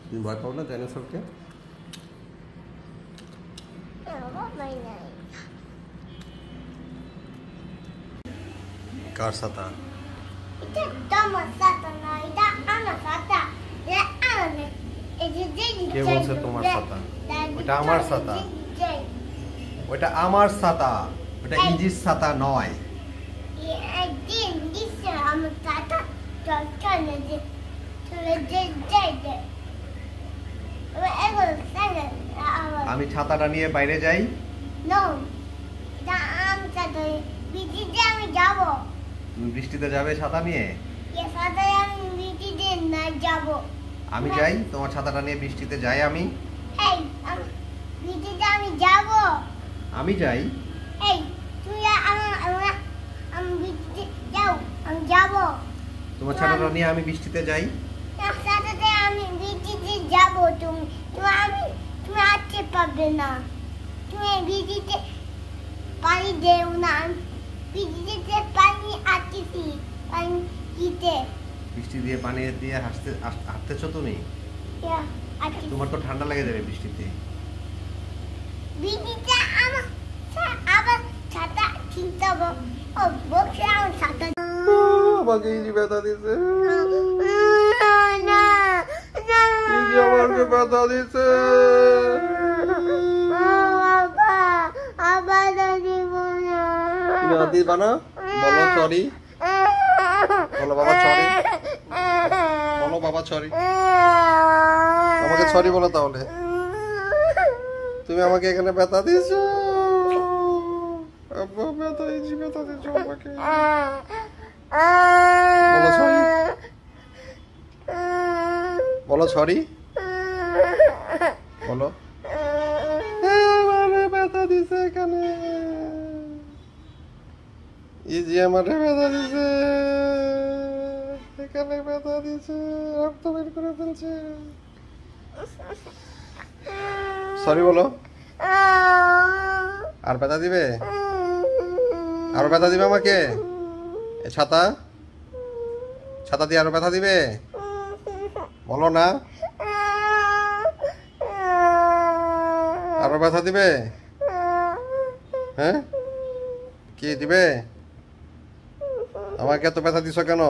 তুমি ভয় পাও না ডাইনোসরকে? কার ছাতা? কে বলছে তোমার ছাতা? ওটা আমার ছাতা। ওটা আমার ছাতা, ওটা ইজির ছাতা নয়। আমি ছাতাটা নিয়ে বাইরে যাই। তুমি বৃষ্টিতে যাবে ছাতা নিয়ে? আমি যাই, তোমার ছাতাটা নিয়ে বৃষ্টিতে যাই। আমি আমি যাই। তোমার ছাতাটা নিয়ে আমি বৃষ্টিতে যাই। তুমি আসতে পারবে না, তুমি বৃষ্টিতে পানি দেও না। বৃষ্টিতে পানি আসতেছি, পানি দিতে। বৃষ্টি দিয়ে পানি দিয়ে হাঁটতেছো তুমি? তোমার তো ঠান্ডা লেগে যাবে বৃষ্টিতে। বৃষ্টিতে আবার ছাতা কিনতে হবে। ও বসে আমার ছাতা আমাকে ইজি ব্যথা দিছে। ইজি আমাকে ব্যথা দিছে। তুমি আর দিবা না? বলো সরি। বলো বাবা সরি। বলো বাবা সরি। আমাকে সরি বলো তাহলে। তুমি আমাকে এখানে ব্যথা দিয়েছো। আব্বা ব্যথা দিয়েছি, ব্যথা দিয়েছো আমাকে। বলো সরি। বলো সরি। বলো। আমারে ব্যথা দিছে এখানে। ইজি আমারে ব্যথা দিছে এখানে, ব্যথা দিছে, রক্ত বের করে ফেলছে। সরি বলো। আর ব্যথা দিবে? আরো ব্যথা দিবে আমাকে? ছাতা ছাতা দিয়ে আরো ব্যথা দিবে? বলো না। আরো ব্যথা দিবে? হ্যাঁ, কি দিবে? আমাকে এত ব্যথা দিছো কেন?